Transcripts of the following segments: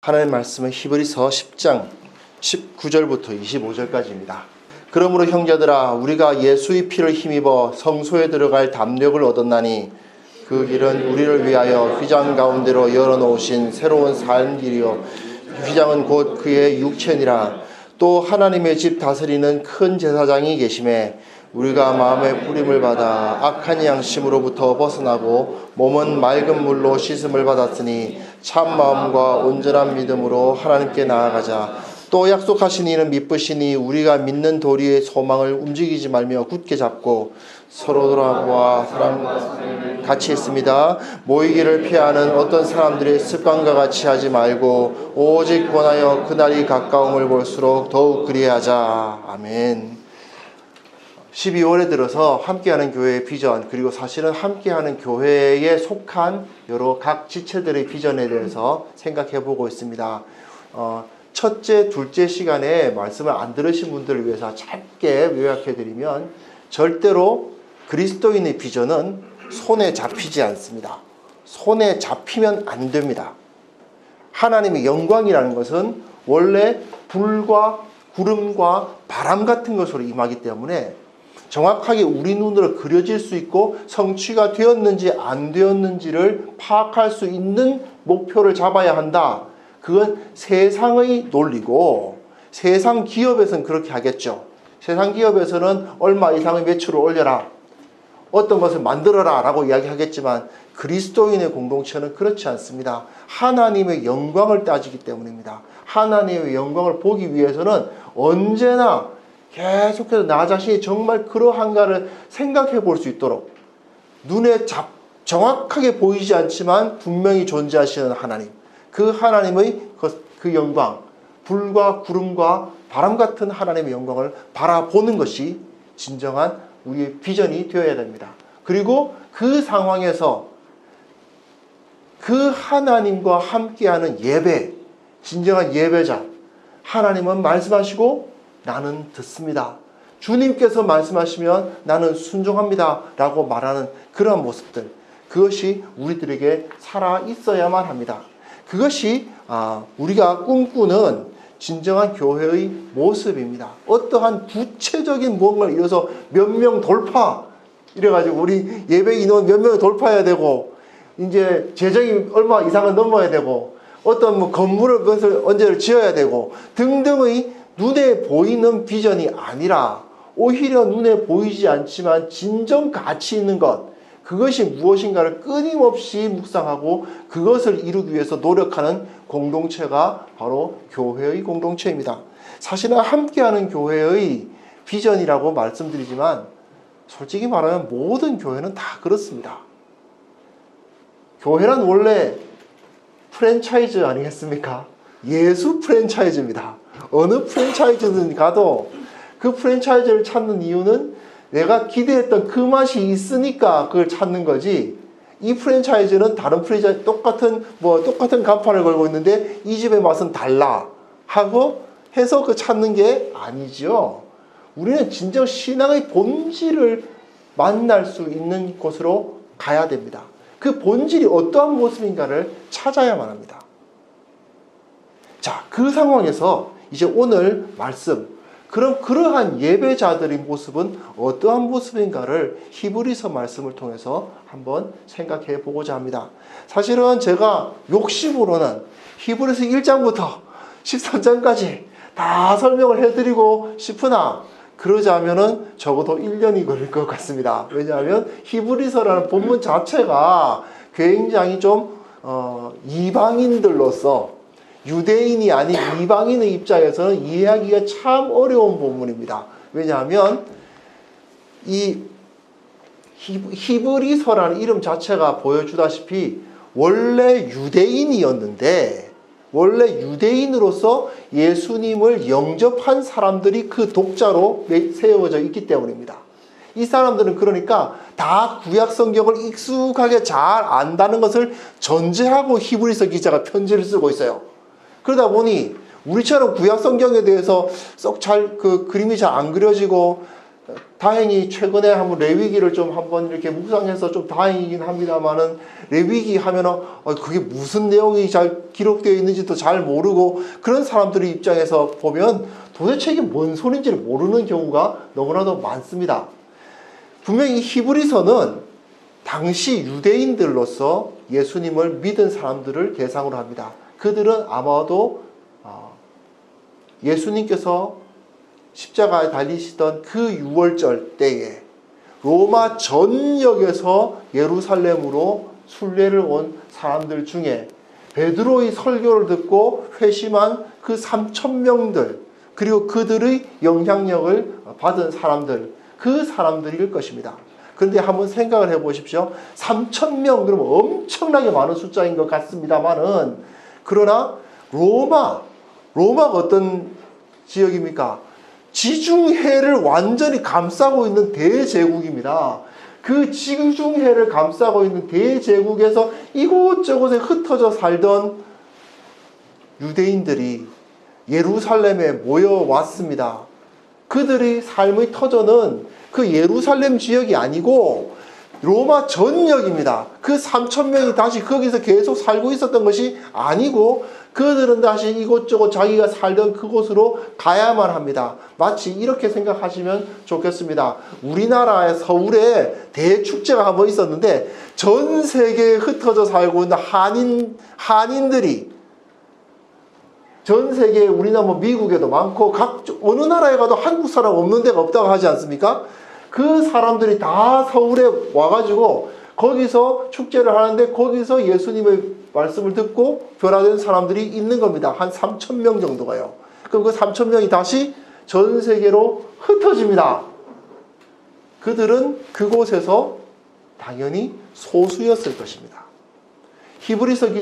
하나님의 말씀은 히브리서 10장 19절부터 25절까지입니다. 그러므로 형제들아 우리가 예수의 피를 힘입어 성소에 들어갈 담력을 얻었나니 그 길은 우리를 위하여 휘장 가운데로 열어놓으신 새로운 삶 길이요 휘장은 곧 그의 육체니라. 또 하나님의 집 다스리는 큰 제사장이 계심에 우리가 마음의 뿌림을 받아 악한 양심으로부터 벗어나고 몸은 맑은 물로 씻음을 받았으니 참 마음과 온전한 믿음으로 하나님께 나아가자. 또 약속하신 이는 미쁘시니 우리가 믿는 도리의 소망을 움직이지 말며 굳게 잡고 서로 돌아보아 사랑 같이 했습니다. 모이기를 피하는 어떤 사람들의 습관과 같이 하지 말고 오직 권하여 그날이 가까움을 볼수록 더욱 그리하자. 아멘. 12월에 들어서 함께하는 교회의 비전, 그리고 사실은 함께하는 교회에 속한 여러 각 지체들의 비전에 대해서 생각해 보고 있습니다. 첫째, 둘째 시간에 말씀을 안 들으신 분들을 위해서 짧게 요약해 드리면, 절대로 그리스도인의 비전은 손에 잡히지 않습니다. 손에 잡히면 안 됩니다. 하나님의 영광이라는 것은 원래 불과 구름과 바람 같은 것으로 임하기 때문에 정확하게 우리 눈으로 그려질 수 있고 성취가 되었는지 안 되었는지를 파악할 수 있는 목표를 잡아야 한다. 그건 세상의 논리고, 세상 기업에서는 그렇게 하겠죠. 세상 기업에서는 얼마 이상의 매출을 올려라, 어떤 것을 만들어라 라고 이야기하겠지만, 그리스도인의 공동체는 그렇지 않습니다. 하나님의 영광을 따지기 때문입니다. 하나님의 영광을 보기 위해서는 언제나 계속해서 나 자신이 정말 그러한가를 생각해 볼 수 있도록, 눈에 정확하게 보이지 않지만 분명히 존재하시는 하나님, 그 하나님의 그 영광, 불과 구름과 바람 같은 하나님의 영광을 바라보는 것이 진정한 우리의 비전이 되어야 됩니다. 그리고 그 상황에서 그 하나님과 함께하는 예배, 진정한 예배자, 하나님은 말씀하시고 나는 듣습니다, 주님께서 말씀하시면 나는 순종합니다 라고 말하는 그런 모습들, 그것이 우리들에게 살아 있어야만 합니다. 그것이 우리가 꿈꾸는 진정한 교회의 모습입니다. 어떠한 구체적인 무언가를 이뤄서 몇 명 돌파, 이래가지고 우리 예배 인원 몇 명을 돌파해야 되고, 이제 재정이 얼마 이상은 넘어야 되고, 어떤 뭐 건물을 그것을 언제를 지어야 되고 등등의 눈에 보이는 비전이 아니라, 오히려 눈에 보이지 않지만 진정 가치 있는 것, 그것이 무엇인가를 끊임없이 묵상하고 그것을 이루기 위해서 노력하는 공동체가 바로 교회의 공동체입니다. 사실은 함께하는 교회의 비전이라고 말씀드리지만, 솔직히 말하면 모든 교회는 다 그렇습니다. 교회란 원래 프랜차이즈 아니겠습니까? 예수 프랜차이즈입니다. 어느 프랜차이즈든 가도 그 프랜차이즈를 찾는 이유는 내가 기대했던 그 맛이 있으니까 그걸 찾는 거지, 이 프랜차이즈는 다른 프랜차이즈 똑같은 간판을 걸고 있는데 이 집의 맛은 달라 하고 해서 그 찾는 게 아니죠. 우리는 진정 신앙의 본질을 만날 수 있는 곳으로 가야 됩니다. 그 본질이 어떠한 모습인가를 찾아야만 합니다. 자, 그 상황에서 이제 오늘 말씀, 그럼 그러한 예배자들의 모습은 어떠한 모습인가를 히브리서 말씀을 통해서 한번 생각해 보고자 합니다. 사실은 제가 욕심으로는 히브리서 1장부터 13장까지 다 설명을 해드리고 싶으나, 그러자면은 적어도 1년이 걸릴 것 같습니다. 왜냐하면 히브리서라는 본문 자체가 굉장히 좀 이방인들로서, 유대인이 아닌 이방인의 입장에서는 이해하기가 참 어려운 본문입니다. 왜냐하면 이 히브리서라는 이름 자체가 보여주다시피 원래 유대인이었는데, 원래 유대인으로서 예수님을 영접한 사람들이 그 독자로 세워져 있기 때문입니다. 이 사람들은 그러니까 다 구약 성경을 익숙하게 잘 안다는 것을 전제하고 히브리서 기자가 편지를 쓰고 있어요. 그러다 보니 우리처럼 구약 성경에 대해서 썩 잘 그림이 잘 안 그려지고 다행히 최근에 한번 레위기를 좀 한번 이렇게 묵상해서 좀 다행이긴 합니다만은, 레위기 하면은 그게 무슨 내용이 잘 기록되어 있는지도 잘 모르고, 그런 사람들의 입장에서 보면 도대체 이게 뭔 소리인지를 모르는 경우가 너무나도 많습니다. 분명히 히브리서는 당시 유대인들로서 예수님을 믿은 사람들을 대상으로 합니다. 그들은 아마도 예수님께서 십자가에 달리시던 그 6월절 때에 로마 전역에서 예루살렘으로 순례를 온 사람들 중에 베드로의 설교를 듣고 회심한 그 3,000명들, 그리고 그들의 영향력을 받은 사람들, 그 사람들일 것입니다. 그런데 한번 생각을 해보십시오. 3,000명, 그러면 엄청나게 많은 숫자인 것 같습니다만은, 그러나 로마가 어떤 지역입니까? 지중해를 완전히 감싸고 있는 대제국입니다. 그 지중해를 감싸고 있는 대제국에서 이곳저곳에 흩어져 살던 유대인들이 예루살렘에 모여왔습니다. 그들의 삶의 터전은 그 예루살렘 지역이 아니고 로마 전역입니다. 그 3,000명이 다시 거기서 계속 살고 있었던 것이 아니고, 그들은 다시 이곳저곳 자기가 살던 그곳으로 가야만 합니다. 마치 이렇게 생각하시면 좋겠습니다. 우리나라의 서울에 대축제가 한번 있었는데, 전 세계에 흩어져 살고 있는 한인들이, 전 세계에, 우리나라 미국에도 많고 어느 나라에 가도 한국 사람 없는 데가 없다고 하지 않습니까? 그 사람들이 다 서울에 와가지고 거기서 축제를 하는데, 거기서 예수님의 말씀을 듣고 변화된 사람들이 있는 겁니다. 한 3,000명 정도가요. 그럼 그 3,000명이 다시 전 세계로 흩어집니다. 그들은 그곳에서 당연히 소수였을 것입니다. 히브리서의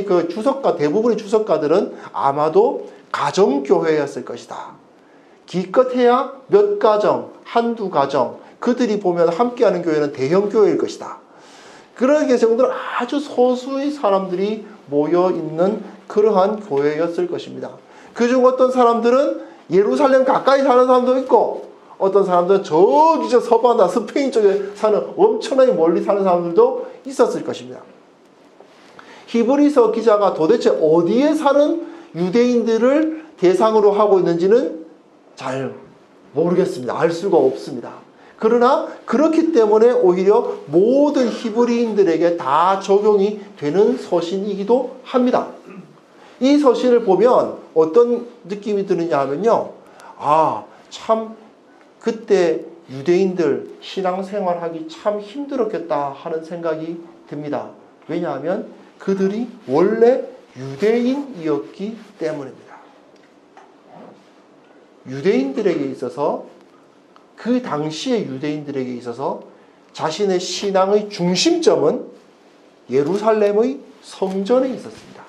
그 주석가, 대부분의 주석가들은 아마도 가정교회였을 것이다. 기껏해야 몇 가정, 한두 가정, 그들이 보면 함께하는 교회는 대형교회일 것이다. 그러게 정도로 아주 소수의 사람들이 모여있는 그러한 교회였을 것입니다. 그중 어떤 사람들은 예루살렘 가까이 사는 사람도 있고, 어떤 사람들은 저기 저 서바나 스페인 쪽에 사는 엄청나게 멀리 사는 사람들도 있었을 것입니다. 히브리서 기자가 도대체 어디에 사는 유대인들을 대상으로 하고 있는지는 잘 모르겠습니다. 알 수가 없습니다. 그러나 그렇기 때문에 오히려 모든 히브리인들에게 다 적용이 되는 서신이기도 합니다. 이 서신을 보면 어떤 느낌이 드느냐 하면요, 참 그때 유대인들 신앙생활하기 참 힘들었겠다 하는 생각이 듭니다. 왜냐하면 그들이 원래 유대인이었기 때문입니다. 유대인들에게 있어서, 그 당시의 유대인들에게 있어서 자신의 신앙의 중심점은 예루살렘의 성전에 있었습니다.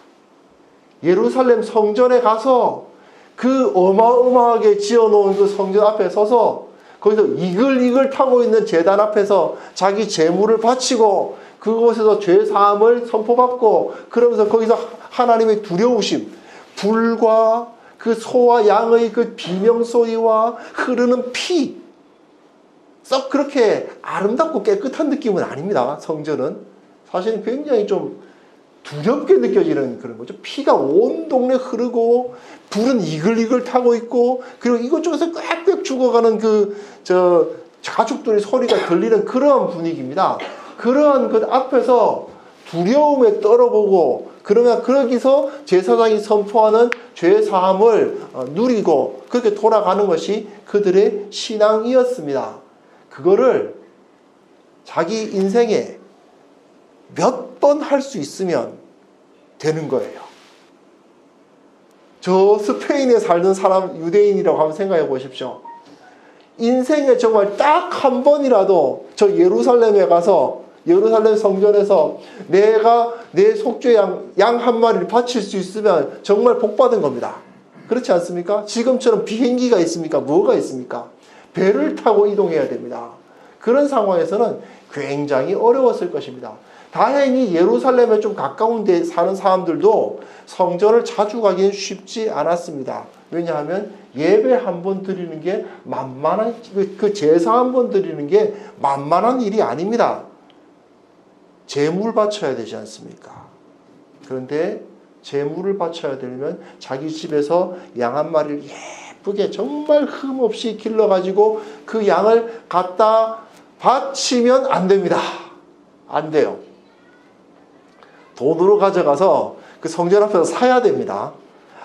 예루살렘 성전에 가서 그 어마어마하게 지어놓은 그 성전 앞에 서서 거기서 이글이글 타고 있는 제단 앞에서 자기 제물을 바치고 그곳에서 죄사함을 선포받고, 그러면서 거기서 하나님의 두려우심, 불과 그 소와 양의 그 비명소리와 흐르는 피, 썩 그렇게 아름답고 깨끗한 느낌은 아닙니다. 성전은 사실은 굉장히 좀 두렵게 느껴지는 그런 거죠. 피가 온 동네 흐르고 불은 이글이글 타고 있고, 그리고 이것저것에 꽥꽥 죽어가는 가축들의 소리가 들리는 그러한 분위기입니다. 그러한 그 앞에서 두려움에 떨어보고, 그러면 거기서 제사장이 선포하는 죄사함을 누리고 그렇게 돌아가는 것이 그들의 신앙이었습니다. 그거를 자기 인생에 몇 번 할 수 있으면 되는 거예요. 저 스페인에 살던 사람, 유대인이라고 한번 생각해 보십시오. 인생에 정말 딱 한 번이라도 저 예루살렘에 가서, 예루살렘 성전에서 내가 내 속죄 양 한 마리를 바칠 수 있으면 정말 복받은 겁니다. 그렇지 않습니까? 지금처럼 비행기가 있습니까? 뭐가 있습니까? 배를 타고 이동해야 됩니다. 그런 상황에서는 굉장히 어려웠을 것입니다. 다행히 예루살렘에 좀 가까운 데 사는 사람들도 성전을 자주 가기는 쉽지 않았습니다. 왜냐하면 예배 한 번 드리는 게 만만한, 그 제사 한 번 드리는 게 만만한 일이 아닙니다. 제물 바쳐야 되지 않습니까? 그런데 제물을 바쳐야 되려면 자기 집에서 양 한 마리를 예쁘게 정말 흠없이 길러가지고 그 양을 갖다 바치면 안 됩니다. 안 돼요. 돈으로 가져가서 그 성전 앞에서 사야 됩니다.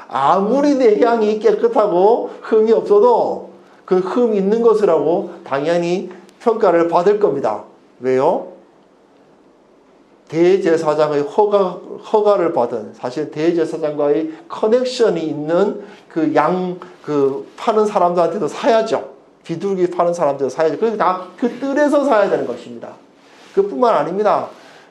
아무리 내 양이 깨끗하고 흠이 없어도 그 흠 있는 것이라고 당연히 평가를 받을 겁니다. 왜요? 대제사장의 허가를 받은, 사실 대제사장과의 커넥션이 있는 그 파는 사람들한테도 사야죠. 비둘기 파는 사람들도 사야죠. 그래서 다 그 뜰에서 사야 되는 것입니다. 그뿐만 아닙니다.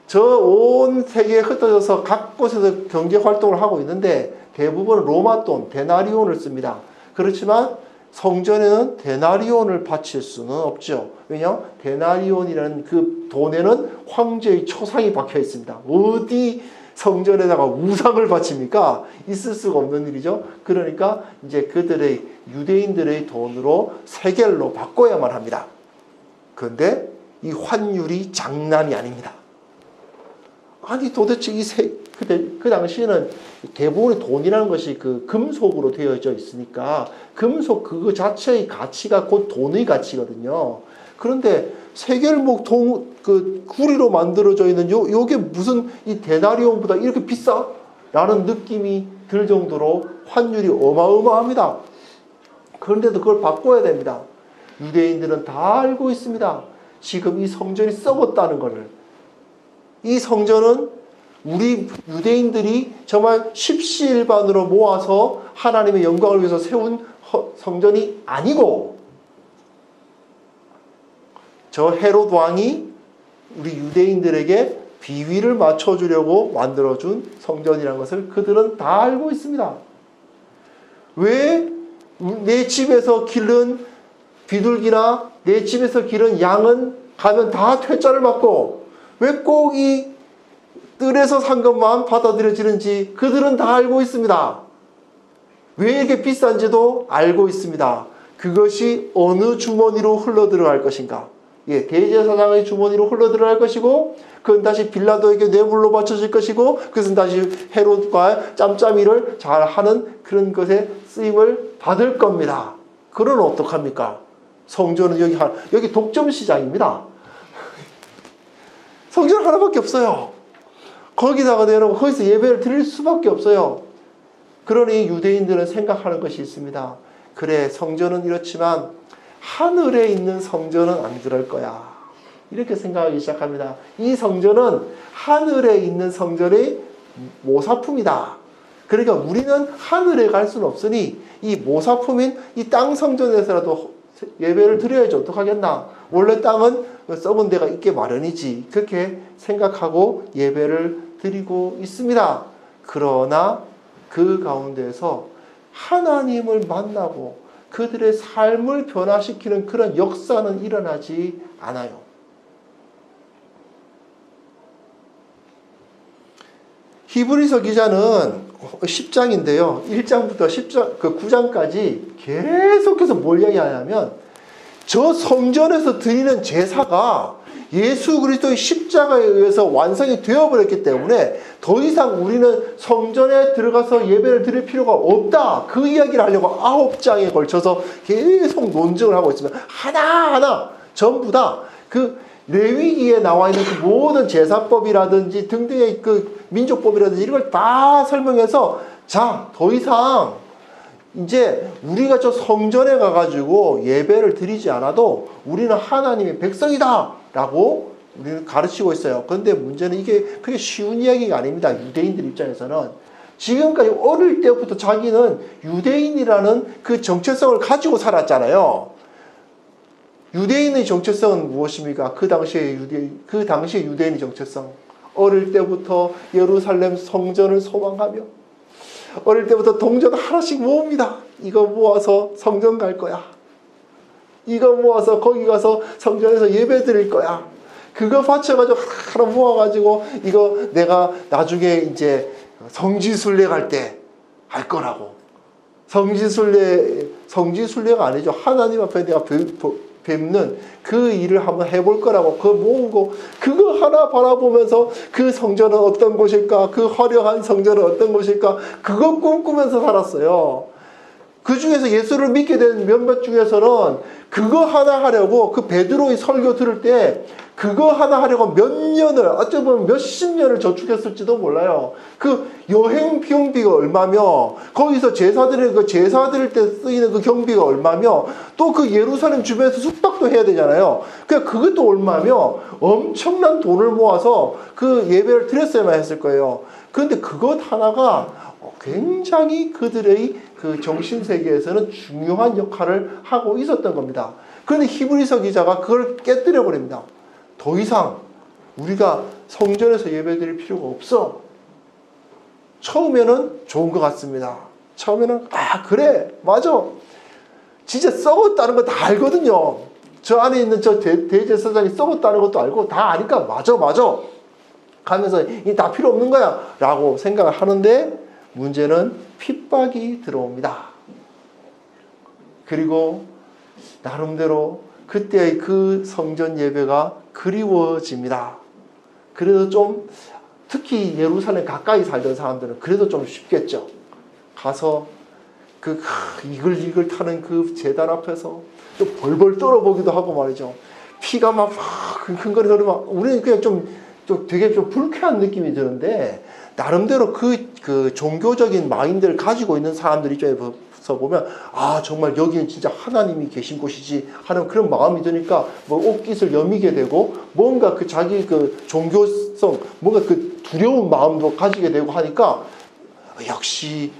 저 온 세계에 흩어져서 각 곳에서 경제 활동을 하고 있는데 대부분 로마 돈, 데나리온을 씁니다. 그렇지만 성전에는 데나리온을 바칠 수는 없죠. 왜냐? 데나리온이라는 그 돈에는 황제의 초상이 박혀 있습니다. 어디 성전에다가 우상을 바칩니까? 있을 수가 없는 일이죠. 그러니까 이제 그들의 유대인들의 돈으로 세겔로 바꿔야만 합니다. 그런데 이 환율이 장난이 아닙니다. 아니 도대체 그 당시에는 대부분의 돈이라는 것이 그 금속으로 되어져 있으니까 금속 그거 자체의 가치가 곧 돈의 가치거든요. 그런데 세겔목 그 구리로 만들어져 있는 요게 무슨 이 데나리온보다 이렇게 비싸? 라는 느낌이 들 정도로 환율이 어마어마합니다. 그런데도 그걸 바꿔야 됩니다. 유대인들은 다 알고 있습니다. 지금 이 성전이 썩었다는 것을. 이 성전은 우리 유대인들이 정말 십시일반으로 모아서 하나님의 영광을 위해서 세운 성전이 아니고 저 헤롯 왕이 우리 유대인들에게 비위를 맞춰주려고 만들어준 성전이라는 것을 그들은 다 알고 있습니다. 왜 내 집에서 기른 비둘기나 내 집에서 기른 양은 가면 다 퇴짜를 맞고 왜 꼭 이 뜰에서 산 것만 받아들여지는지 그들은 다 알고 있습니다. 왜 이렇게 비싼지도 알고 있습니다. 그것이 어느 주머니로 흘러들어갈 것인가? 예, 대제사장의 주머니로 흘러들어갈 것이고 그건 다시 빌라도에게 뇌물로 바쳐질 것이고 그것은 다시 헤롯과 짬짬이를 잘하는 그런 것에 쓰임을 받을 겁니다. 그러면 어떡합니까? 성전은 여기 독점 시장입니다. 성전 하나밖에 없어요. 거기다가 내놓고 거기서 예배를 드릴 수밖에 없어요. 그러니 유대인들은 생각하는 것이 있습니다. 그래, 성전은 이렇지만 하늘에 있는 성전은 안 그럴 거야. 이렇게 생각하기 시작합니다. 이 성전은 하늘에 있는 성전의 모사품이다. 그러니까 우리는 하늘에 갈 수는 없으니 이 모사품인 이 땅 성전에서라도 예배를 드려야지 어떡하겠나. 원래 땅은 썩은 데가 있게 마련이지. 그렇게 생각하고 예배를 드리고 있습니다. 그러나 그 가운데서 하나님을 만나고 그들의 삶을 변화시키는 그런 역사는 일어나지 않아요. 히브리서 기자는 10장인데요. 1장부터 10장, 9장까지 계속해서 뭘 이야기하냐면 저 성전에서 드리는 제사가 예수 그리스도의 십자가에 의해서 완성이 되어버렸기 때문에 더 이상 우리는 성전에 들어가서 예배를 드릴 필요가 없다. 그 이야기를 하려고 9장에 걸쳐서 계속 논증을 하고 있습니다. 하나하나 전부 다 그 레위기에 나와 있는 그 모든 제사법이라든지 등등의 그 민족법이라든지 이런 걸 다 설명해서 자, 더 이상 이제 우리가 저 성전에 가가지고 예배를 드리지 않아도 우리는 하나님의 백성이다 라고 우리는 가르치고 있어요. 그런데 문제는 이게 그렇게 쉬운 이야기가 아닙니다. 유대인들 입장에서는. 지금까지 어릴 때부터 자기는 유대인이라는 그 정체성을 가지고 살았잖아요. 유대인의 정체성은 무엇입니까? 그 당시의 유대인의 정체성. 어릴 때부터 예루살렘 성전을 소망하며 어릴 때부터 동전 하나씩 모읍니다. 이거 모아서 성전 갈 거야. 이거 모아서 거기 가서 성전에서 예배 드릴 거야. 그거 바쳐가지고 하나 모아가지고 이거 내가 나중에 이제 성지순례 갈 때 할 거라고 성지순례가 아니죠. 하나님 앞에 내가 뵙는 그 일을 한번 해볼 거라고 그거 모으고 그거 하나 바라보면서 그 성전은 어떤 곳일까, 그 화려한 성전은 어떤 곳일까, 그거 꿈꾸면서 살았어요. 그 중에서 예수를 믿게 된 몇몇 중에서는 그거 하나 하려고 그 베드로의 설교 들을 때 그거 하나 하려고 몇 년을, 어쩌면 보면 몇십 년을 저축했을지도 몰라요. 그 여행 비용비가 얼마며, 거기서 제사 드릴 때 쓰이는 그 경비가 얼마며, 또 그 예루살렘 주변에서 숙박도 해야 되잖아요. 그러니까 그것도 얼마며, 엄청난 돈을 모아서 그 예배를 드렸어야만 했을 거예요. 그런데 그것 하나가 굉장히 그들의 그 정신세계에서는 중요한 역할을 하고 있었던 겁니다. 그런데 히브리서 기자가 그걸 깨뜨려 버립니다. 더 이상 우리가 성전에서 예배드릴 필요가 없어. 처음에는 좋은 것 같습니다. 처음에는 그래 맞아 진짜 썩었다는 거 다 알거든요. 저 안에 있는 저 대제사장이 썩었다는 것도 알고 다 아니까 맞아 하면서 이 다 필요 없는 거야 라고 생각을 하는데, 문제는 핍박이 들어옵니다. 그리고 나름대로 그때의 그 성전 예배가 그리워집니다. 그래도 좀, 특히 예루살렘 가까이 살던 사람들은 그래도 좀 쉽겠죠. 가서 그 이글이글 타는 그 제단 앞에서 좀 벌벌 떨어보기도 하고 말이죠. 피가 막 킁킁거리 흐르면 우리는 그냥 좀 되게 좀 불쾌한 느낌이 드는데, 나름대로 그 종교적인 마인드를 가지고 있는 사람들 입장에서 보면 정말 여기는 진짜 하나님이 계신 곳이지 하는 그런 마음이 드니까 뭐 옷깃을 여미게 되고, 뭔가 그 자기 그 종교성, 뭔가 그 두려운 마음도 가지게 되고 하니까 역시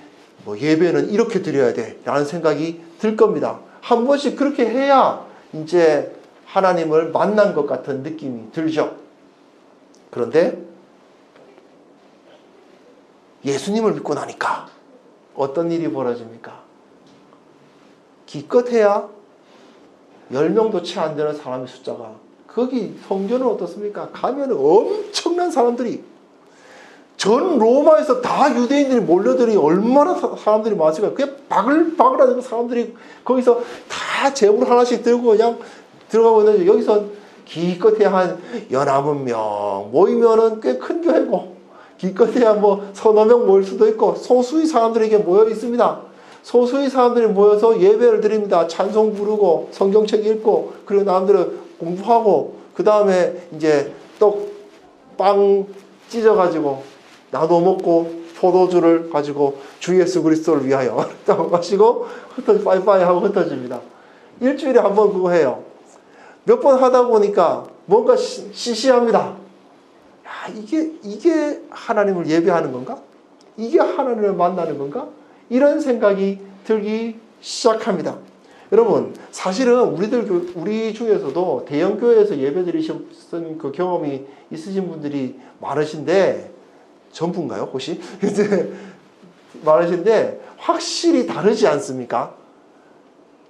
뭐 예배는 이렇게 드려야 돼 라는 생각이 들 겁니다. 한 번씩 그렇게 해야 이제 하나님을 만난 것 같은 느낌이 들죠. 그런데 예수님을 믿고 나니까 어떤 일이 벌어집니까? 기껏해야 10명도 채 안 되는 사람의 숫자가, 거기 성전은 어떻습니까? 가면 엄청난 사람들이, 전 로마에서 다 유대인들이 몰려들이 얼마나 사람들이 많았을까요? 그냥 바글바글하는 사람들이 거기서 다 제물 하나씩 들고 그냥 들어가고 있는데, 여기서 기껏해야 한 90명 모이면은 꽤 큰 교회고, 기껏해야 뭐 서너 명 모일 수도 있고, 소수의 사람들에게 모여 있습니다. 소수의 사람들이 모여서 예배를 드립니다. 찬송 부르고 성경책 읽고, 그리고 남들은 공부하고, 그 다음에 이제 빵 찢어가지고 나눠 먹고, 포도주를 가지고 주 예수 그리스도를 위하여 딱 마시고 빠이빠이 하고 흩어집니다. 일주일에 한 번 그거 해요. 몇 번 하다 보니까 뭔가 시시합니다. 이게 하나님을 예배하는 건가? 이게 하나님을 만나는 건가? 이런 생각이 들기 시작합니다. 여러분, 사실은 우리 중에서도 대형교회에서 예배 드리신 그 경험이 있으신 분들이 많으신데, 전부인가요, 혹시? 많으신데, 확실히 다르지 않습니까?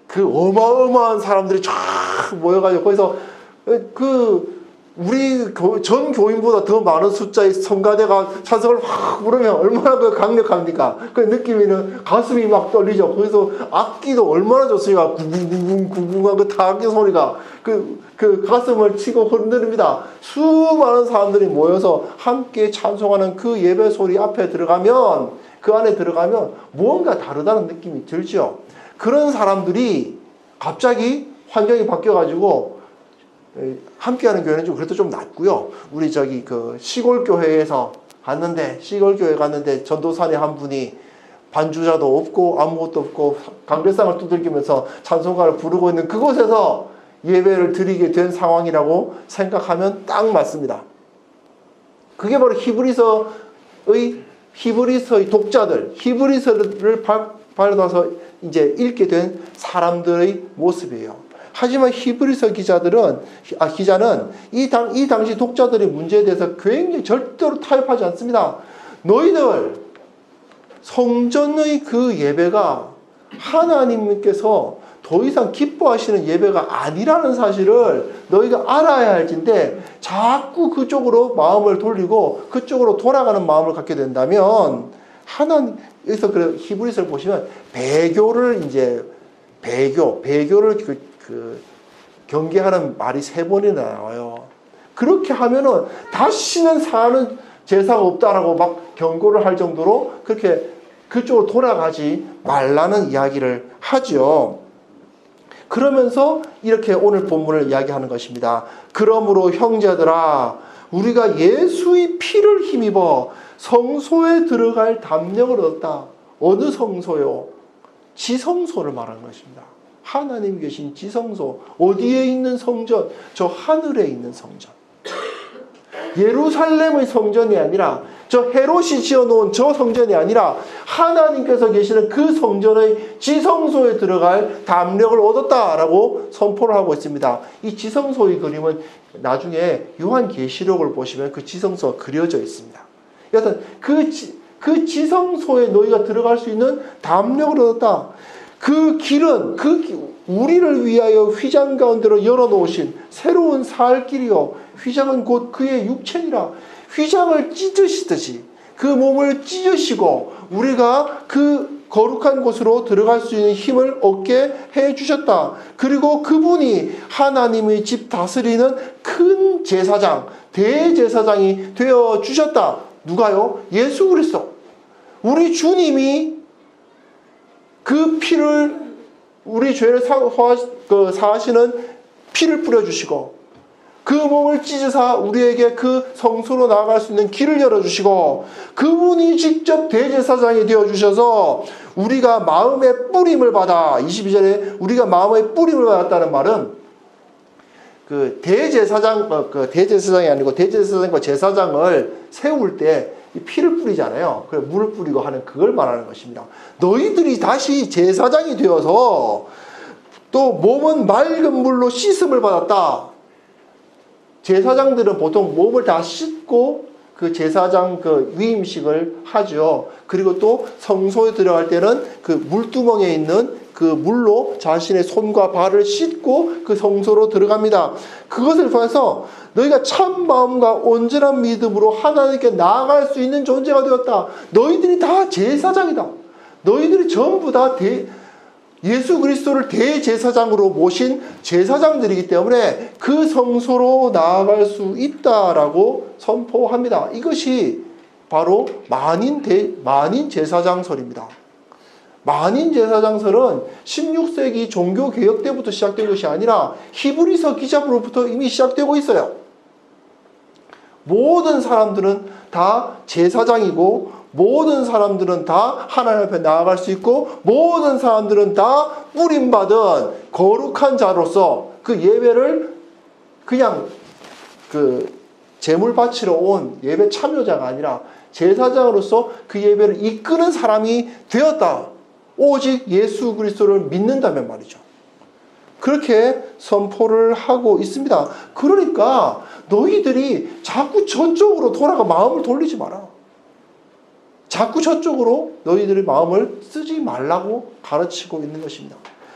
그 어마어마한 사람들이 쫙 모여가지고, 거기서 우리 전 교인보다 더 많은 숫자의 성가대가 찬송을 확 부르면 얼마나 그 강력합니까? 그 느낌이는 가슴이 막 떨리죠. 거기서 악기도 얼마나 좋습니까? 구궁구궁구궁한 그 타악기 소리가 그 가슴을 치고 흔듭니다. 수많은 사람들이 모여서 함께 찬송하는 그 예배 소리 앞에 들어가면, 그 안에 들어가면 뭔가 다르다는 느낌이 들죠. 그런 사람들이 갑자기 환경이 바뀌어가지고 함께하는 교회는 좀 그래도 좀 낫고요. 우리 그 시골 교회에 갔는데 전도사님 한 분이 반주자도 없고 아무것도 없고 강대상을 두들기면서 찬송가를 부르고 있는 그곳에서 예배를 드리게 된 상황이라고 생각하면 딱 맞습니다. 그게 바로 히브리서의 독자들, 히브리서를 받아서 이제 읽게 된 사람들의 모습이에요. 하지만 히브리서 기자는 이 당시 독자들의 문제에 대해서 굉장히 절대로 타협하지 않습니다. 너희들 성전의 그 예배가 하나님께서 더 이상 기뻐하시는 예배가 아니라는 사실을 너희가 알아야 할진데, 자꾸 그쪽으로 마음을 돌리고 그쪽으로 돌아가는 마음을 갖게 된다면 여기서 그 히브리서를 보시면 배교를 이제 배교를 경계하는 말이 3번이나 나와요. 그렇게 하면은 다시는 사는 제사가 없다라고 막 경고를 할 정도로 그렇게 그쪽으로 돌아가지 말라는 이야기를 하죠. 그러면서 이렇게 오늘 본문을 이야기하는 것입니다. 그러므로 형제들아, 우리가 예수의 피를 힘입어 성소에 들어갈 담력을 얻었다. 어느 성소요? 지성소를 말하는 것입니다. 하나님 계신 지성소. 어디에 있는 성전? 저 하늘에 있는 성전. 예루살렘의 성전이 아니라, 저 헤롯이 지어놓은 저 성전이 아니라 하나님께서 계시는 그 성전의 지성소에 들어갈 담력을 얻었다라고 선포를 하고 있습니다. 이 지성소의 그림은 나중에 요한계시록을 보시면 그 지성소가 그려져 있습니다. 여하튼 그 지성소에 너희가 들어갈 수 있는 담력을 얻었다. 그 길은 우리를 위하여 휘장 가운데로 열어놓으신 새로운 살 길이요, 휘장은 곧 그의 육체니라. 휘장을 찢으시듯이 그 몸을 찢으시고 우리가 그 거룩한 곳으로 들어갈 수 있는 힘을 얻게 해주셨다. 그리고 그분이 하나님의 집 다스리는 큰 제사장, 대제사장이 되어주셨다. 누가요? 예수 그리스도. 우리 주님이 그 피를, 우리 죄를 사하시는 피를 뿌려주시고 그 몸을 찢으사 우리에게 그 성소로 나아갈 수 있는 길을 열어주시고 그분이 직접 대제사장이 되어주셔서 우리가 마음의 뿌림을 받아, 22절에 우리가 마음의 뿌림을 받았다는 말은 그 대제사장이 아니고 대제사장과 제사장을 세울 때 피를 뿌리잖아요. 그래 물을 뿌리고 하는 그걸 말하는 것입니다. 너희들이 다시 제사장이 되어서 또 몸은 맑은 물로 씻음을 받았다. 제사장들은 보통 몸을 다 씻고 그 제사장 그 위임식을 하죠. 그리고 또 성소에 들어갈 때는 그 물두멍에 있는 그 물로 자신의 손과 발을 씻고 그 성소로 들어갑니다. 그것을 통해서 너희가 참 마음과 온전한 믿음으로 하나님께 나아갈 수 있는 존재가 되었다. 너희들이 다 제사장이다. 너희들이 전부 다 예수 그리스도를 대제사장으로 모신 제사장들이기 때문에 그 성소로 나아갈 수 있다라고 선포합니다. 이것이 바로 만인 제사장설입니다. 만인 제사장설은 16세기 종교개혁 때부터 시작된 것이 아니라 히브리서 기자로부터 이미 시작되고 있어요. 모든 사람들은 다 제사장이고 모든 사람들은 다 하나님 앞에 나아갈 수 있고 모든 사람들은 다 뿌림받은 거룩한 자로서 그 예배를 그냥 그 제물 바치러 온 예배 참여자가 아니라 제사장으로서 그 예배를 이끄는 사람이 되었다. 오직 예수 그리스도를 믿는다면 말이죠. 그렇게 선포를 하고 있습니다. 그러니까 너희들이 자꾸 저쪽으로 돌아가 마음을 돌리지 마라. 자꾸 저쪽으로 너희들의 마음을 쓰지 말라고 가르치고 있는 것입니다.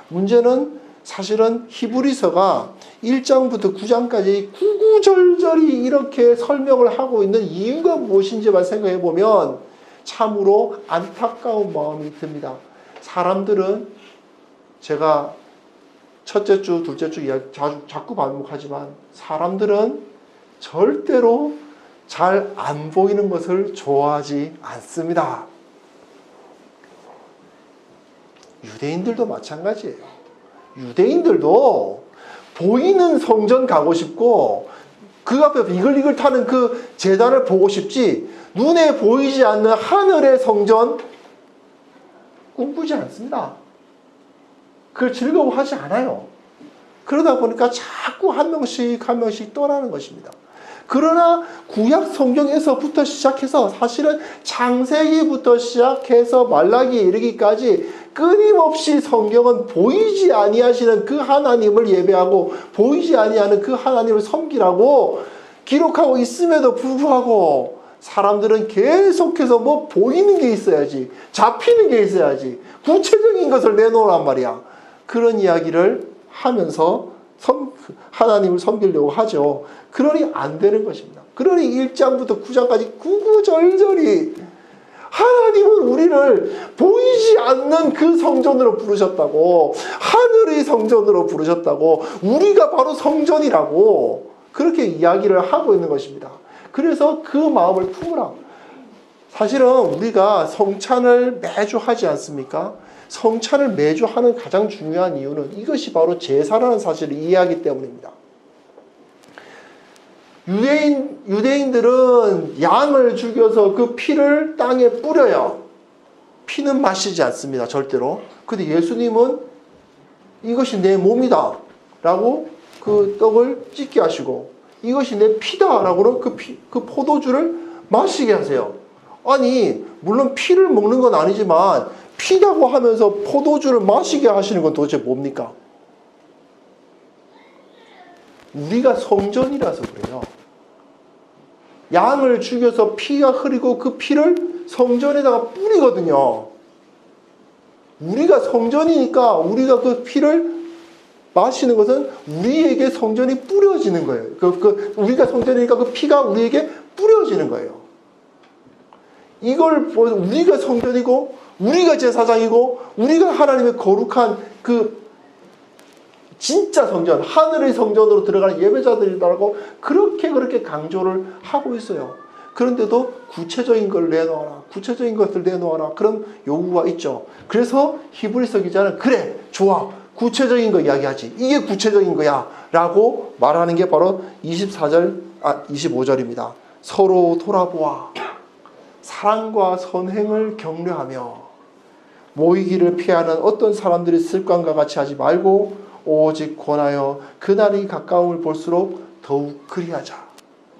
문제는 사실은 히브리서가 1장부터 9장까지 구구절절히 이렇게 설명을 하고 있는 이유가 무엇인지만 생각해 보면 참으로 안타까운 마음이 듭니다. 사람들은 제가 첫째 주, 둘째 주 이야기 자꾸 반복하지만 사람들은 절대로 잘 안 보이는 것을 좋아하지 않습니다. 유대인들도 마찬가지예요. 유대인들도 보이는 성전 가고 싶고 그 앞에 이글이글 타는 그 제단을 보고 싶지 눈에 보이지 않는 하늘의 성전 꿈꾸지 않습니다. 그걸 즐거워하지 않아요. 그러다 보니까 자꾸 한 명씩 떠나는 것입니다. 그러나 구약 성경에서부터 시작해서 사실은 창세기부터 시작해서 말라기에 이르기까지 끊임없이 성경은 보이지 아니하시는 그 하나님을 예배하고 보이지 아니하는 그 하나님을 섬기라고 기록하고 있음에도 불구하고 사람들은 계속해서 뭐 보이는 게 있어야지, 잡히는 게 있어야지, 구체적인 것을 내놓으란 말이야. 그런 이야기를 하면서 하나님을 섬기려고 하죠. 그러니 안 되는 것입니다. 그러니 1장부터 9장까지 구구절절히 하나님은 우리를 보이지 않는 그 성전으로 부르셨다고, 하늘의 성전으로 부르셨다고, 우리가 바로 성전이라고 그렇게 이야기를 하고 있는 것입니다. 그래서 그 마음을 품으라. 사실은 우리가 성찬을 매주 하지 않습니까? 성찬을 매주 하는 가장 중요한 이유는 이것이 바로 제사라는 사실을 이해하기 때문입니다. 유대인들은 양을 죽여서 그 피를 땅에 뿌려요. 피는 마시지 않습니다. 절대로. 근데 예수님은 이것이 내 몸이다 라고 그 떡을 찢게 하시고, 이것이 내 피다 라고는 그 포도주를 마시게 하세요. 아니, 물론 피를 먹는 건 아니지만 피다고 하면서 포도주를 마시게 하시는 건 도대체 뭡니까? 우리가 성전이라서 그래요. 양을 죽여서 피가 흐르고 그 피를 성전에다가 뿌리거든요. 우리가 성전이니까 우리가 그 피를 마시는 것은 우리에게 성전이 뿌려지는 거예요. 우리가 성전이니까 그 피가 우리에게 뿌려지는 거예요. 이걸 우리가 성전이고 우리가 제사장이고 우리가 하나님의 거룩한 그 진짜 성전, 하늘의 성전으로 들어가는 예배자들이라고 그렇게 강조를 하고 있어요. 그런데도 구체적인 걸 내놓아라, 구체적인 것을 내놓아라, 그런 요구가 있죠. 그래서 히브리서 기자는 그래, 좋아, 구체적인 거 이야기하지, 이게 구체적인 거야 라고 말하는 게 바로 25절입니다. 서로 돌아보아 사랑과 선행을 격려하며 모이기를 피하는 어떤 사람들의 습관과 같이 하지 말고 오직 권하여 그날이 가까움을 볼수록 더욱 그리하자.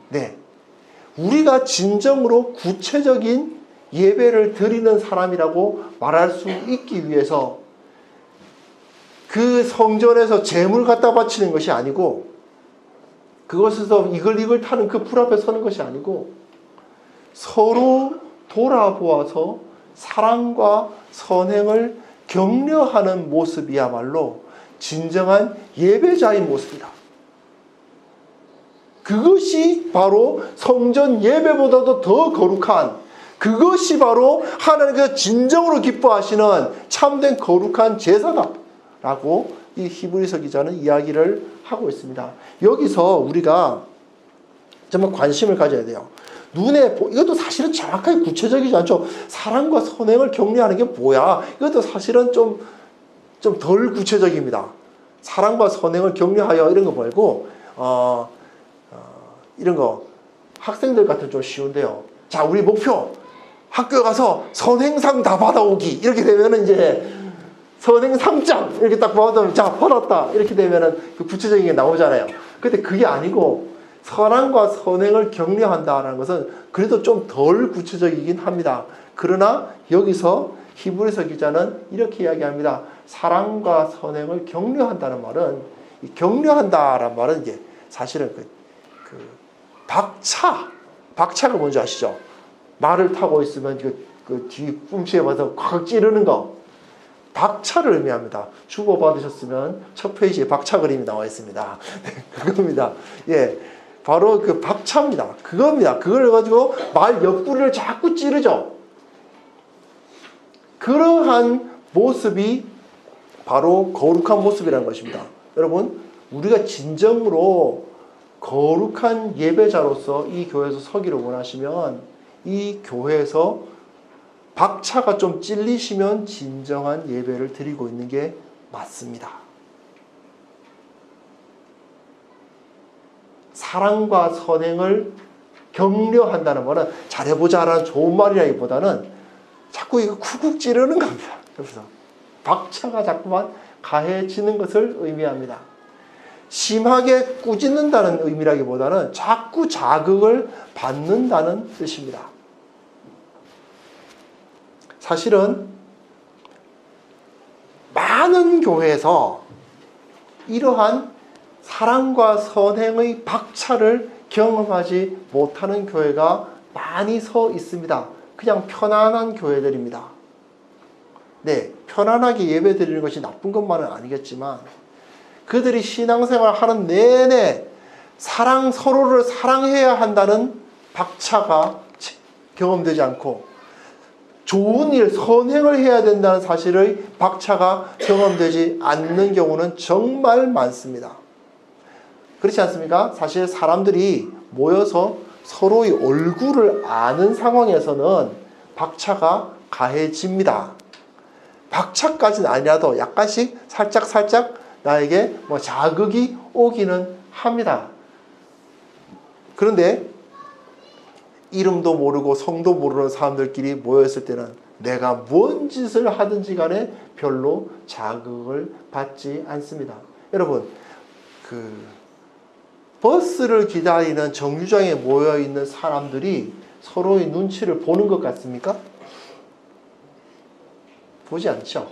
네, 우리가 진정으로 구체적인 예배를 드리는 사람이라고 말할 수 있기 위해서 그 성전에서 제물 갖다 바치는 것이 아니고, 그것에서 이글이글 타는 그 불 앞에 서는 것이 아니고, 서로 돌아보아서 사랑과 선행을 격려하는 모습이야말로 진정한 예배자의 모습이다. 그것이 바로 성전 예배보다도 더 거룩한, 그것이 바로 하나님께서 진정으로 기뻐하시는 참된 거룩한 제사다 라고 이 히브리서 기자는 이야기를 하고 있습니다. 여기서 우리가 정말 관심을 가져야 돼요. 이것도 사실은 정확하게 구체적이지 않죠. 사랑과 선행을 격려하는 게 뭐야? 이것도 사실은 좀 덜 구체적입니다. 사랑과 선행을 격려하여 이런 거 말고 이런 거 학생들 같은 좀 쉬운데요. 자, 우리 목표 학교 가서 선행상 다 받아오기, 이렇게 되면은 이제 선행상장 이렇게 딱 받으면 자, 받았다 이렇게 되면은 그 구체적인 게 나오잖아요. 근데 그게 아니고 사랑과 선행을 격려한다는 것은 그래도 좀 덜 구체적이긴 합니다. 그러나 여기서 히브리서 기자는 이렇게 이야기합니다. 사랑과 선행을 격려한다는 말은, 이 격려한다라는 말은 이제 사실은 박차가 뭔지 아시죠? 말을 타고 있으면 그 뒤 꿈치에 맞아서 콱 찌르는 거, 박차를 의미합니다. 주고받으셨으면 첫 페이지에 박차 그림이 나와 있습니다. 그겁니다. 예, 바로 그 박차입니다. 그겁니다. 그걸 가지고 말 옆구리를 자꾸 찌르죠. 그러한 모습이 바로 거룩한 모습이라는 것입니다. 여러분, 우리가 진정으로 거룩한 예배자로서 이 교회에서 서기를 원하시면 이 교회에서 박차가 좀 찔리시면 진정한 예배를 드리고 있는 게 맞습니다. 사랑과 선행을 격려한다는 말은 잘해보자라는 좋은 말이라기보다는 자꾸 이거 쿡쿡 찌르는 겁니다. 그래서 박차가 자꾸만 가해지는 것을 의미합니다. 심하게 꾸짖는다는 의미라기보다는 자꾸 자극을 받는다는 뜻입니다. 사실은 많은 교회에서 이러한 사랑과 선행의 박차를 경험하지 못하는 교회가 많이 서 있습니다. 그냥 편안한 교회들입니다. 네, 편안하게 예배드리는 것이 나쁜 것만은 아니겠지만 그들이 신앙생활 하는 내내 서로를 사랑해야 한다는 박차가 경험되지 않고, 좋은 일, 선행을 해야 된다는 사실의 박차가 경험되지 않는 경우는 정말 많습니다. 그렇지 않습니까? 사실 사람들이 모여서 서로의 얼굴을 아는 상황에서는 박차가 가해집니다. 박차까지는 아니라도 약간씩 살짝 나에게 자극이 오기는 합니다. 그런데 이름도 모르고 성도 모르는 사람들끼리 모였을 때는 내가 뭔 짓을 하든지 간에 별로 자극을 받지 않습니다. 여러분, 버스를 기다리는 정류장에 모여있는 사람들이 서로의 눈치를 보는 것 같습니까? 보지 않죠.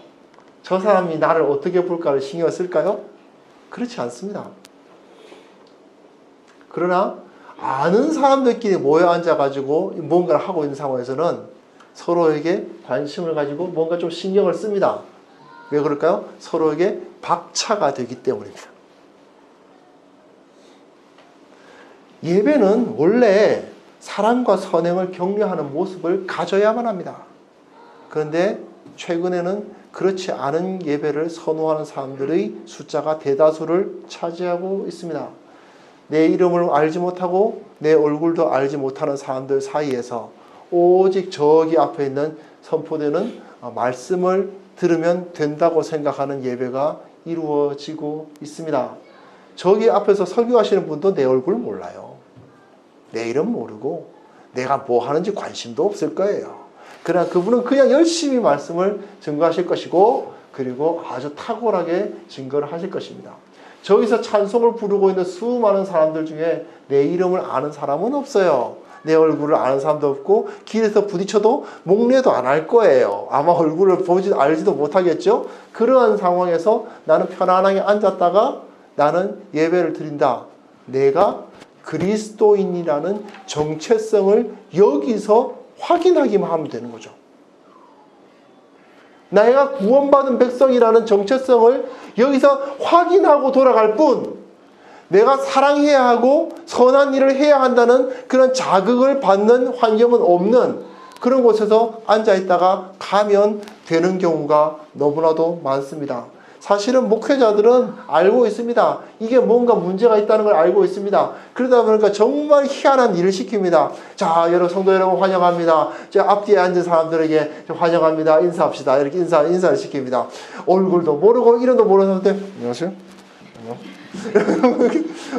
저 사람이 나를 어떻게 볼까를 신경 쓸까요? 그렇지 않습니다. 그러나 아는 사람들끼리 모여 앉아가지고 뭔가를 하고 있는 상황에서는 서로에게 관심을 가지고 뭔가 좀 신경을 씁니다. 왜 그럴까요? 서로에게 박차가 되기 때문입니다. 예배는 원래 사랑과 선행을 격려하는 모습을 가져야만 합니다. 그런데 최근에는 그렇지 않은 예배를 선호하는 사람들의 숫자가 대다수를 차지하고 있습니다. 내 이름을 알지 못하고 내 얼굴도 알지 못하는 사람들 사이에서 오직 저기 앞에 있는 선포되는 말씀을 들으면 된다고 생각하는 예배가 이루어지고 있습니다. 저기 앞에서 설교하시는 분도 내 얼굴 몰라요. 내 이름 모르고 내가 뭐 하는지 관심도 없을 거예요. 그러나 그분은 그냥 열심히 말씀을 증거하실 것이고 그리고 아주 탁월하게 증거를 하실 것입니다. 저기서 찬송을 부르고 있는 수많은 사람들 중에 내 이름을 아는 사람은 없어요. 내 얼굴을 아는 사람도 없고 길에서 부딪혀도 목례도 안 할 거예요. 아마 얼굴을 알지도 못하겠죠. 그러한 상황에서 나는 편안하게 앉았다가 나는 예배를 드린다. 내가 그리스도인이라는 정체성을 여기서 확인하기만 하면 되는 거죠. 내가 구원받은 백성이라는 정체성을 여기서 확인하고 돌아갈 뿐, 내가 사랑해야 하고 선한 일을 해야 한다는 그런 자극을 받는 환경은 없는 그런 곳에서 앉아있다가 가면 되는 경우가 너무나도 많습니다. 사실은 목회자들은 알고 있습니다. 이게 뭔가 문제가 있다는 걸 알고 있습니다. 그러다 보니까 정말 희한한 일을 시킵니다. 자, 여러분 성도 여러분 환영합니다. 자, 앞뒤에 앉은 사람들에게 환영합니다. 인사합시다. 이렇게 인사를 시킵니다. 얼굴도 모르고 이름도 모르는 사람한테 안녕하세요.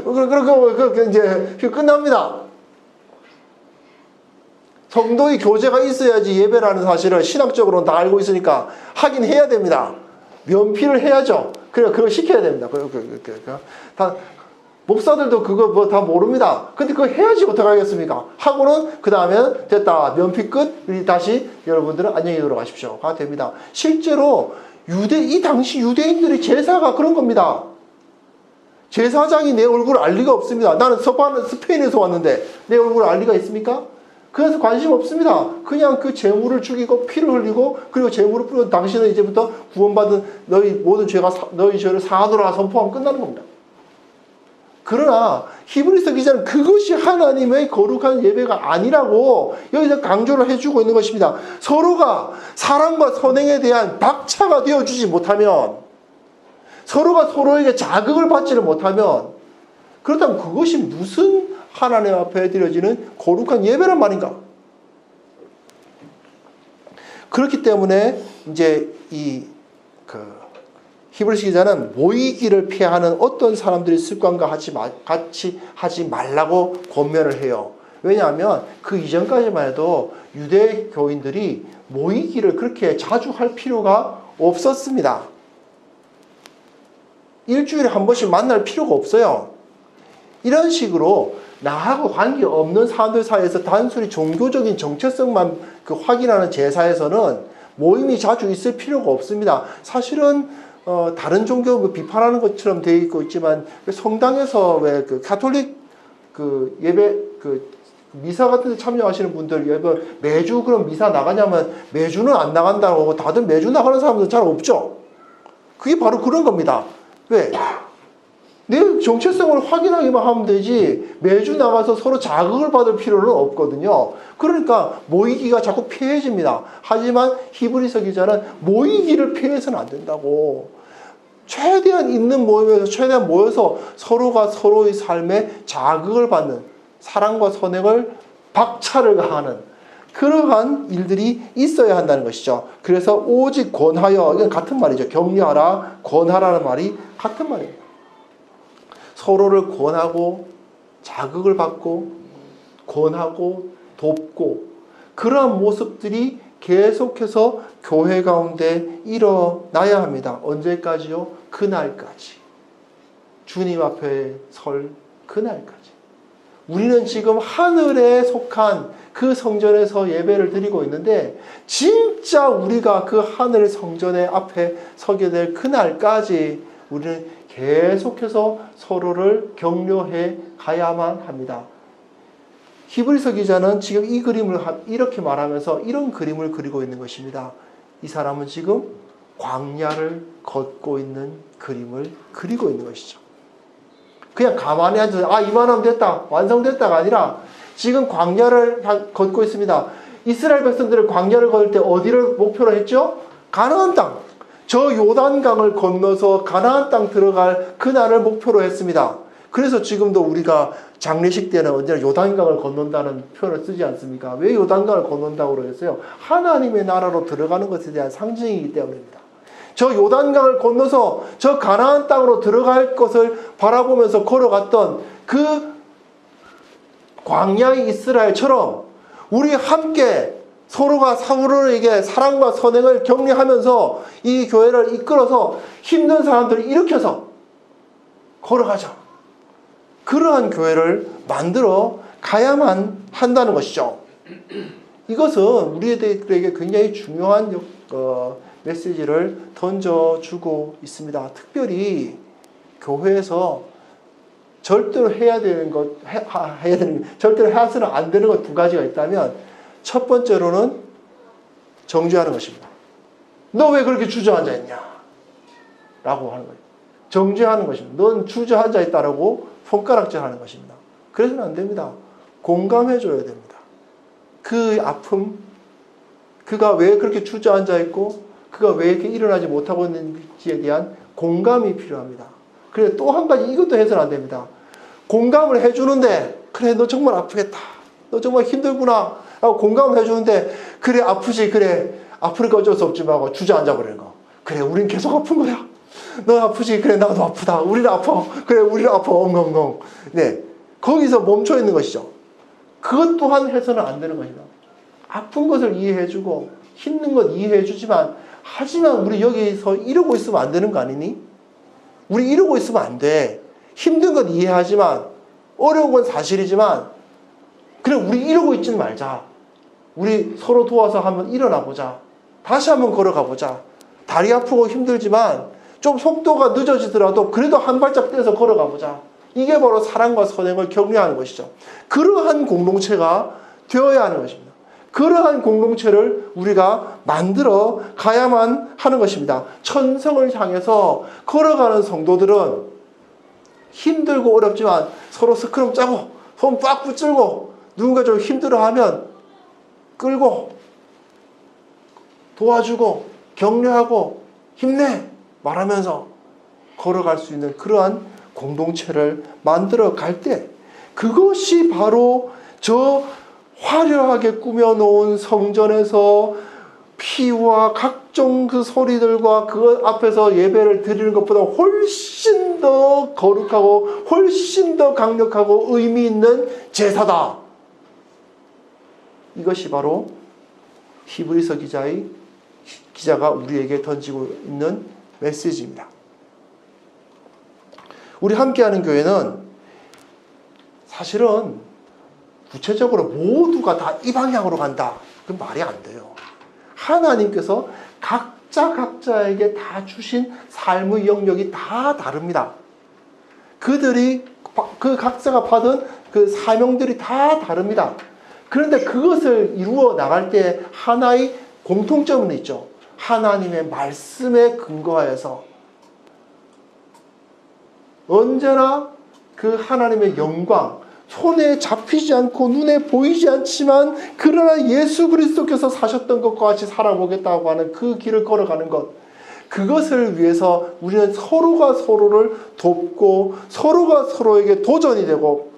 그러고 이제 끝납니다. 성도의 교제가 있어야지 예배라는 사실을 신학적으로는 다 알고 있으니까 하긴 해야 됩니다. 면피를 해야죠. 그래, 그걸 시켜야 됩니다. 다, 목사들도 그거 뭐 다 모릅니다. 근데 그거 해야지 어떡하겠습니까? 하고는, 그 다음에 됐다. 면피 끝. 다시 여러분들은 안녕히 들어가십시오가 됩니다. 실제로 이 당시 유대인들의 제사가 그런 겁니다. 제사장이 내 얼굴을 알 리가 없습니다. 나는 스페인에서 왔는데 내 얼굴을 알 리가 있습니까? 그래서 관심 없습니다. 그냥 그 제물을 죽이고 피를 흘리고 그리고 제물을 뿌리고 당신은 이제부터 구원받은 너희 모든 죄가 너희 죄를 사하노라 선포하면 끝나는 겁니다. 그러나 히브리서 기자는 그것이 하나님의 거룩한 예배가 아니라고 여기서 강조를 해주고 있는 것입니다. 서로가 사랑과 선행에 대한 박차가 되어주지 못하면, 서로가 서로에게 자극을 받지를 못하면, 그렇다면 그것이 무슨 하나님 앞에 드려지는 거룩한 예배란 말인가? 그렇기 때문에 이제 히브리서 기자는 모이기를 피하는 어떤 사람들이 습관과 같이 하지 말라고 권면을 해요. 왜냐하면 그 이전까지만 해도 유대 교인들이 모이기를 그렇게 자주 할 필요가 없었습니다. 일주일에 한 번씩 만날 필요가 없어요. 이런 식으로 나하고 관계없는 사람들 사이에서 단순히 종교적인 정체성만 확인하는 제사에서는 모임이 자주 있을 필요가 없습니다. 사실은 다른 종교 비판하는 것처럼 되어 있지만 성당에서 왜 가톨릭 예배 미사 같은 데 참여하시는 분들 매주 그럼 미사 나가냐면 매주는 안 나간다고 하고 다들 매주 나가는 사람들은 잘 없죠. 그게 바로 그런 겁니다. 왜? 내 정체성을 확인하기만 하면 되지 매주 나가서 서로 자극을 받을 필요는 없거든요. 그러니까 모이기가 자꾸 피해집니다. 하지만 히브리서 기자는 모이기를 피해서는 안 된다고. 최대한 있는 모임에서 최대한 모여서 서로가 서로의 삶에 자극을 받는, 사랑과 선행을 박차를 가하는 그러한 일들이 있어야 한다는 것이죠. 그래서 오직 권하여, 이건 같은 말이죠. 격려하라, 권하라는 말이 같은 말입니다. 서로를 권하고 자극을 받고 권하고 돕고 그러한 모습들이 계속해서 교회 가운데 일어나야 합니다. 언제까지요? 그날까지. 주님 앞에 설 그날까지. 우리는 지금 하늘에 속한 그 성전에서 예배를 드리고 있는데 진짜 우리가 그 하늘 성전의 앞에 서게 될 그날까지 우리는 계속해서 서로를 격려해 가야만 합니다. 히브리서 기자는 지금 이 그림을 이렇게 말하면서 이런 그림을 그리고 있는 것입니다. 이 사람은 지금 광야를 걷고 있는 그림을 그리고 있는 것이죠. 그냥 가만히 앉아서 이만하면 됐다, 완성됐다가 아니라 지금 광야를 걷고 있습니다. 이스라엘 백성들을 광야를 걸을 때 어디를 목표로 했죠? 가나안 땅. 저 요단강을 건너서 가나안 땅 들어갈 그날을 목표로 했습니다. 그래서 지금도 우리가 장례식 때는 언제나 요단강을 건넌다는 표현을 쓰지 않습니까? 왜 요단강을 건넌다고 그랬어요? 하나님의 나라로 들어가는 것에 대한 상징이기 때문입니다. 저 요단강을 건너서 저 가나안 땅으로 들어갈 것을 바라보면서 걸어갔던 그 광야의 이스라엘처럼 우리 함께 서로가 서로에게 사랑과 선행을 격려하면서 이 교회를 이끌어서 힘든 사람들을 일으켜서 걸어가자. 그러한 교회를 만들어 가야만 한다는 것이죠. 이것은 우리에게 굉장히 중요한 메시지를 던져주고 있습니다. 특별히 교회에서 절대로 절대로 해서는 안 되는 것 두 가지가 있다면 첫 번째로는 정죄하는 것입니다. 너 왜 그렇게 주저앉아 있냐? 라고 하는 거예요. 정죄하는 것입니다. 넌 주저앉아 있다라고 손가락질 하는 것입니다. 그래서는 안 됩니다. 공감해 줘야 됩니다. 그 아픔, 그가 왜 그렇게 주저앉아 있고 그가 왜 이렇게 일어나지 못하고 있는지에 대한 공감이 필요합니다. 그래, 또 한 가지 이것도 해서는 안 됩니다. 공감을 해주는데 그래, 너 정말 아프겠다, 너 정말 힘들구나 라고 공감을 해주는데 그래, 아프지, 그래, 아프니까 어쩔 수 없지 말고 주저앉아 버리는 거. 그래, 우린 계속 아픈 거야. 너 아프지? 그래, 나도 아프다. 우리는 아파. 그래, 우리는 아파. 엉엉엉. 네, 거기서 멈춰 있는 것이죠. 그것 또한 해서는 안 되는 것이다. 아픈 것을 이해해주고 힘든 것 이해해주지만 하지만 우리 여기서 이러고 있으면 안 되는 거 아니니? 우리 이러고 있으면 안 돼. 힘든 것 이해하지만 어려운 건 사실이지만 그래, 우리 이러고 있지는 말자. 우리 서로 도와서 한번 일어나 보자. 다시 한번 걸어가 보자. 다리 아프고 힘들지만 좀 속도가 늦어지더라도 그래도 한 발짝 떼서 걸어가 보자. 이게 바로 사랑과 선행을 격려하는 것이죠. 그러한 공동체가 되어야 하는 것입니다. 그러한 공동체를 우리가 만들어 가야만 하는 것입니다. 천성을 향해서 걸어가는 성도들은 힘들고 어렵지만 서로 스크럼 짜고 손 빡 붙들고 누군가 좀 힘들어하면 끌고 도와주고 격려하고 힘내 말하면서 걸어갈 수 있는 그러한 공동체를 만들어 갈 때 그것이 바로 저 화려하게 꾸며놓은 성전에서 피와 각종 그 소리들과 그 앞에서 예배를 드리는 것보다 훨씬 더 거룩하고 훨씬 더 강력하고 의미 있는 제사다. 이것이 바로 히브리서 기자가 우리에게 던지고 있는 메시지입니다. 우리 함께하는 교회는 사실은 구체적으로 모두가 다 이 방향으로 간다. 그건 말이 안 돼요. 하나님께서 각자에게 다 주신 삶의 영역이 다 다릅니다. 그들이 그 각자가 받은 그 사명들이 다 다릅니다. 그런데 그것을 이루어 나갈 때 하나의 공통점은 있죠. 하나님의 말씀에 근거하여서 언제나 그 하나님의 영광, 손에 잡히지 않고 눈에 보이지 않지만 그러나 예수 그리스도께서 사셨던 것과 같이 살아보겠다고 하는 그 길을 걸어가는 것, 그것을 위해서 우리는 서로가 서로를 돕고 서로가 서로에게 도전이 되고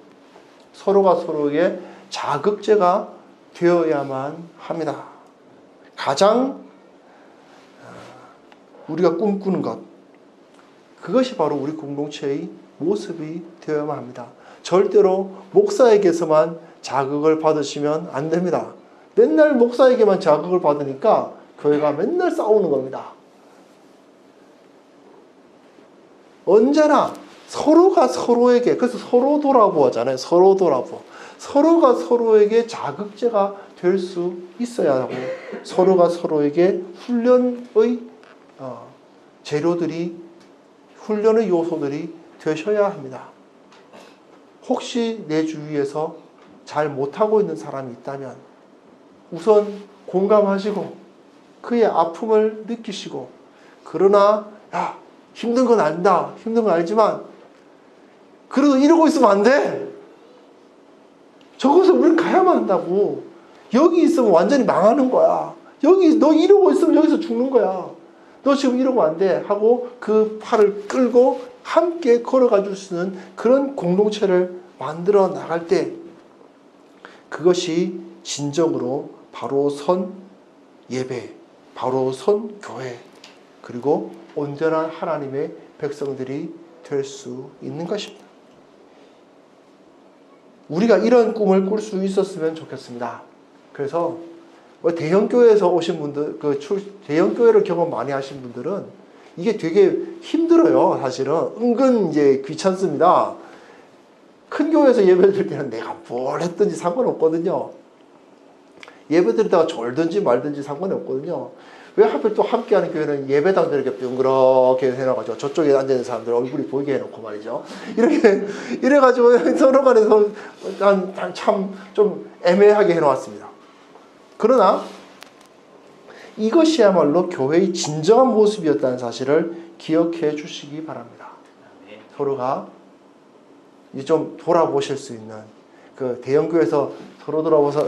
서로가 서로에게 자극제가 되어야만 합니다. 가장 우리가 꿈꾸는 것, 그것이 바로 우리 공동체의 모습이 되어야만 합니다. 절대로 목사에게서만 자극을 받으시면 안 됩니다. 맨날 목사에게만 자극을 받으니까 교회가 맨날 싸우는 겁니다. 언제나 서로가 서로에게, 그래서 서로 돌아보 하잖아요. 서로 돌아보. 서로가 서로에게 자극제가 될 수 있어야 하고 서로가 서로에게 훈련의 재료들이, 훈련의 요소들이 되셔야 합니다. 혹시 내 주위에서 잘 못하고 있는 사람이 있다면 우선 공감하시고 그의 아픔을 느끼시고, 그러나 야, 힘든 건 안다, 힘든 건 알지만 그래도 이러고 있으면 안 돼. 저것을 우리는 가야만 한다고. 여기 있으면 완전히 망하는 거야. 여기 너 이러고 있으면 여기서 죽는 거야. 너 지금 이러고 안 돼 하고 그 팔을 끌고 함께 걸어가 줄 수 있는 그런 공동체를 만들어 나갈 때, 그것이 진정으로 바로 선 예배, 바로 선 교회, 그리고 온전한 하나님의 백성들이 될 수 있는 것입니다. 우리가 이런 꿈을 꿀 수 있었으면 좋겠습니다. 그래서 대형교회에서 오신 분들, 대형교회를 경험 많이 하신 분들은 이게 되게 힘들어요. 사실은 은근 이제 귀찮습니다. 큰 교회에서 예배 드릴 때는 내가 뭘 했든지 상관없거든요. 예배 드리다가 졸든지 말든지 상관이 없거든요. 왜 하필 또 함께하는 교회는 예배당들 이렇게 둥그렇게 해놔가지고 저쪽에 앉아있는 사람들 얼굴이 보이게 해놓고 말이죠. 이렇게 이래가지고 서로 간에서 참 좀 애매하게 해놓았습니다. 그러나 이것이야말로 교회의 진정한 모습이었다는 사실을 기억해 주시기 바랍니다. 서로가 이제 좀 돌아보실 수 있는, 그 대형교회에서 서로 돌아보서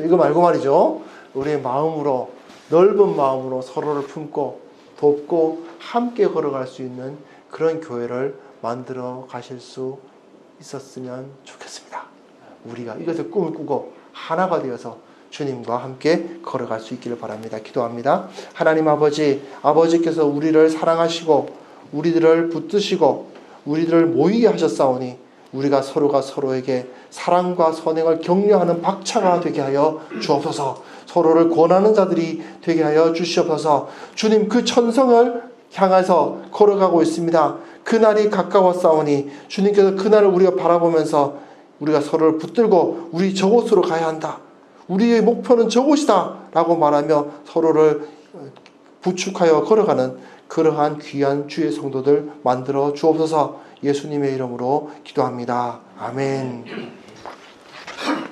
이거 말고 말이죠. 우리의 마음으로, 넓은 마음으로 서로를 품고 돕고 함께 걸어갈 수 있는 그런 교회를 만들어 가실 수 있었으면 좋겠습니다. 우리가 이것을 꿈을 꾸고 하나가 되어서 주님과 함께 걸어갈 수 있기를 바랍니다. 기도합니다. 하나님 아버지, 아버지께서 우리를 사랑하시고 우리들을 붙드시고 우리들을 모이게 하셨사오니 우리가 서로가 서로에게 사랑과 선행을 격려하는 박차가 되게 하여 주옵소서. 서로를 권하는 자들이 되게 하여 주시옵소서. 주님, 그 천성을 향해서 걸어가고 있습니다. 그날이 가까웠사오니 주님께서 그날을 우리가 바라보면서 우리가 서로를 붙들고 우리 저곳으로 가야 한다, 우리의 목표는 저곳이다 라고 말하며 서로를 부축하여 걸어가는 그러한 귀한 주의 성도들 만들어 주옵소서. 예수님의 이름으로 기도합니다. 아멘.